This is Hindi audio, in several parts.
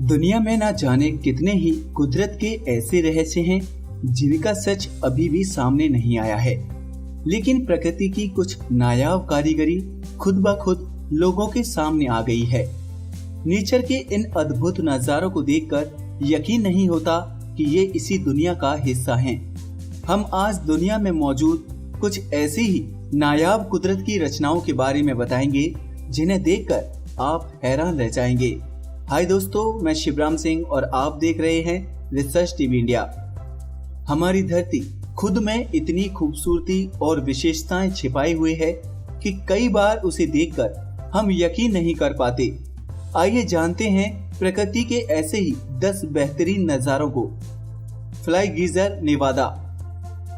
दुनिया में ना जाने कितने ही कुदरत के ऐसे रहस्य हैं जिनका सच अभी भी सामने नहीं आया है। लेकिन प्रकृति की कुछ नायाब कारीगरी खुद ब खुद लोगों के सामने आ गई है। नेचर के इन अद्भुत नजारों को देखकर यकीन नहीं होता कि ये इसी दुनिया का हिस्सा हैं। हम आज दुनिया में मौजूद कुछ ऐसी ही नायाब कुदरत की रचनाओं के बारे में बताएंगे जिन्हें देखकर आप हैरान रह जाएंगे। हाय दोस्तों, मैं शिवराम सिंह और आप देख रहे हैं रिसर्च टीवी इंडिया। हमारी धरती खुद में इतनी खूबसूरती और विशेषताएं छिपाई हुई है कि कई बार उसे देखकर हम यकीन नहीं कर पाते। आइए जानते हैं प्रकृति के ऐसे ही 10 बेहतरीन नजारों को। फ्लाई गीजर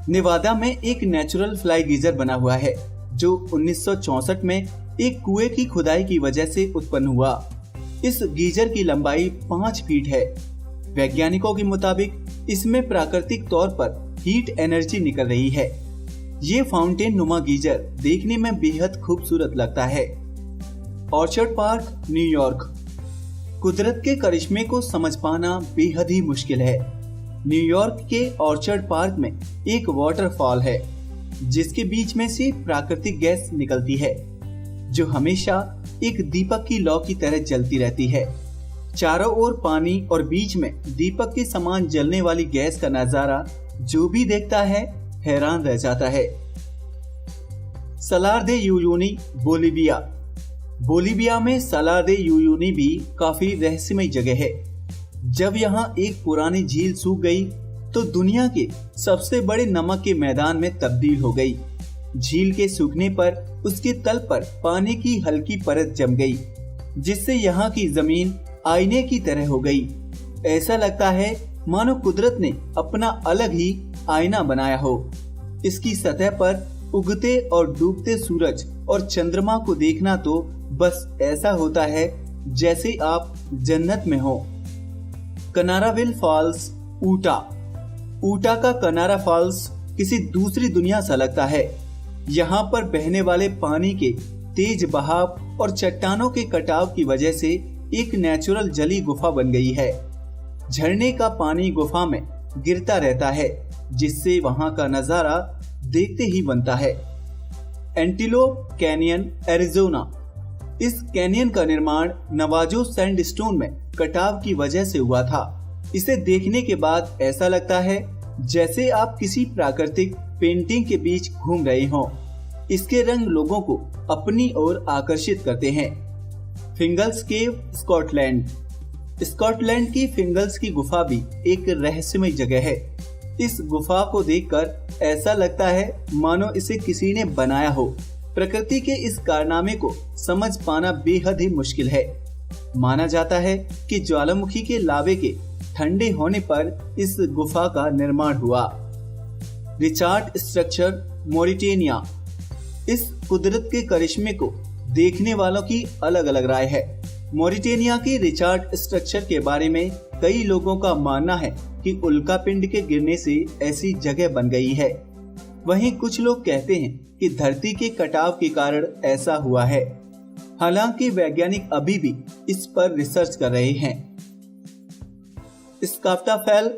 नेवादा में एक नेचुरल फ्लाई गीजर बना हुआ है जो 1964 में एक कुएं की खुदाई की वजह से उत्पन्न हुआ। इस गीजर की लंबाई 5 फीट है। वैज्ञानिकों के मुताबिक इसमें प्राकृतिक तौर पर हीट एनर्जी निकल रही है। ये फाउंटेन नुमा गीजर देखने में बेहद खूबसूरत लगता है। Orchard park, New York. कुदरत के करिश्मे को समझ पाना बेहद ही मुश्किल है। न्यूयॉर्क के ऑर्चर्ड पार्क में एक वाटरफॉल है जिसके बीच में से प्राकृतिक गैस निकलती है जो हमेशा एक दीपक की लौ की तरह जलती रहती है। चारों ओर पानी और बीच में दीपक के समान जलने वाली गैस का नजारा जो भी देखता है हैरान रह जाता है। सलार दे यूयुनी, बोलीविया में सलार दे यूयुनी भी काफी रहस्यमय जगह है। जब यहाँ एक पुरानी झील सूख गई तो दुनिया के सबसे बड़े नमक के मैदान में तब्दील हो गई। झील के सूखने पर उसके तल पर पानी की हल्की परत जम गई जिससे यहाँ की जमीन आईने की तरह हो गई। ऐसा लगता है मानो कुदरत ने अपना अलग ही आईना बनाया हो। इसकी सतह पर उगते और डूबते सूरज और चंद्रमा को देखना तो बस ऐसा होता है जैसे आप जन्नत में हो। कनाराविल फॉल्स, ऊटा का कनारा फॉल्स किसी दूसरी दुनिया सा लगता है। यहाँ पर बहने वाले पानी के तेज बहाव और चट्टानों के कटाव की वजह से एक नेचुरल जली गुफा बन गई है। झरने का पानी गुफा में गिरता रहता है जिससे वहाँ का नजारा देखते ही बनता है। Antelope canyon, Arizona. इस कैनियन का निर्माण नवाजो सैंडस्टोन में कटाव की वजह से हुआ था। इसे देखने के बाद ऐसा लगता है जैसे आप किसी प्राकृतिक पेंटिंग के बीच घूम रहे हों। इसके रंग लोगों को अपनी ओर आकर्षित करते हैं। फिंगल्स केव, स्कॉटलैंड की फिंगल्स की गुफा भी एक रहस्यमय जगह है। इस गुफा को देखकर ऐसा लगता है मानो इसे किसी ने बनाया हो। प्रकृति के इस कारनामे को समझ पाना बेहद ही मुश्किल है। माना जाता है कि ज्वालामुखी के लावे के ठंडे होने पर इस गुफा का निर्माण हुआ। Richard structure, Mauritania. इस कुदरत के करिश्मे को देखने वालों की अलग अलग राय है। मॉरिटेनिया की रिचार्ड स्ट्रक्चर के बारे में कई लोगों का मानना है कि उल्कापिंड के गिरने से ऐसी जगह बन गई है। वहीं कुछ लोग कहते हैं कि धरती के कटाव के कारण ऐसा हुआ है। हालांकि वैज्ञानिक अभी भी इस पर रिसर्च कर रहे हैं। स्काफ्टाफेल,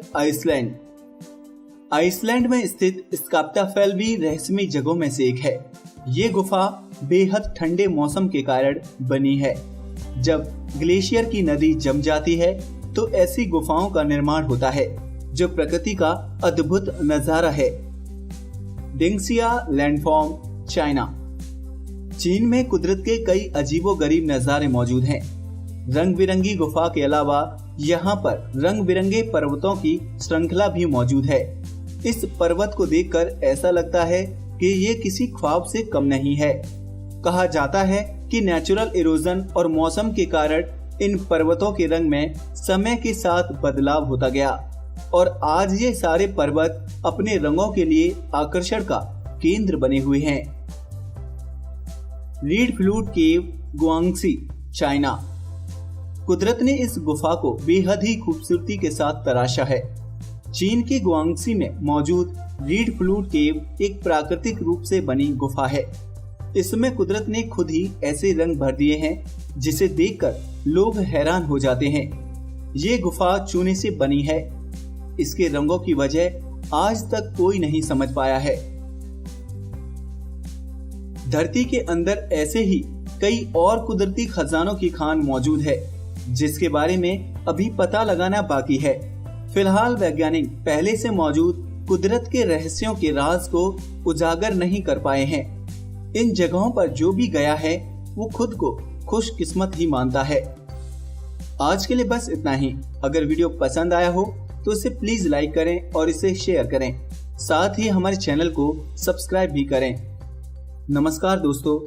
आइसलैंड में स्थित स्काफ्टाफेल भी रहस्यमय जगहों में से एक है। ये गुफा बेहद ठंडे मौसम के कारण बनी है। जब ग्लेशियर की नदी जम जाती है तो ऐसी गुफाओं का निर्माण होता है जो प्रकृति का अद्भुत नजारा है। डिंगसिया लैंडफॉर्म, चाइना। चीन में कुदरत के कई अजीबोगरीब नजारे मौजूद हैं। रंग बिरंगी गुफा के अलावा यहाँ पर रंग बिरंगे पर्वतों की श्रृंखला भी मौजूद है। इस पर्वत को देखकर ऐसा लगता है कि ये किसी ख्वाब से कम नहीं है। कहा जाता है कि नेचुरल इरोजन और मौसम के कारण इन पर्वतों के रंग में समय के साथ बदलाव होता गया और आज ये सारे पर्वत अपने रंगों के लिए आकर्षण का केंद्र बने हुए हैं। रीड फ्लूट केव, गुआंगसी, चाइना। कुदरत ने इस गुफा को बेहद ही खूबसूरती के साथ तराशा है। चीन की गुआंगसी में मौजूद रीड फ्लूट केव एक प्राकृतिक रूप से बनी गुफा है। इसमें कुदरत ने खुद ही ऐसे रंग भर दिए हैं जिसे देखकर लोग हैरान हो जाते हैं। ये गुफा चूने से बनी है। इसके रंगों की वजह आज तक कोई नहीं समझ पाया है। धरती के अंदर ऐसे ही कई और कुदरती खजानों की खान मौजूद है, जिसके बारे में अभी पता लगाना बाकी है। फिलहाल वैज्ञानिक पहले से मौजूद कुदरत के रहस्यों के राज को उजागर नहीं कर पाए हैं। इन जगहों पर जो भी गया है वो खुद को खुशकिस्मत ही मानता है। आज के लिए बस इतना ही। अगर वीडियो पसंद आया हो तो इसे प्लीज लाइक करें और इसे शेयर करें। साथ ही हमारे चैनल को सब्सक्राइब भी करें। नमस्कार दोस्तों।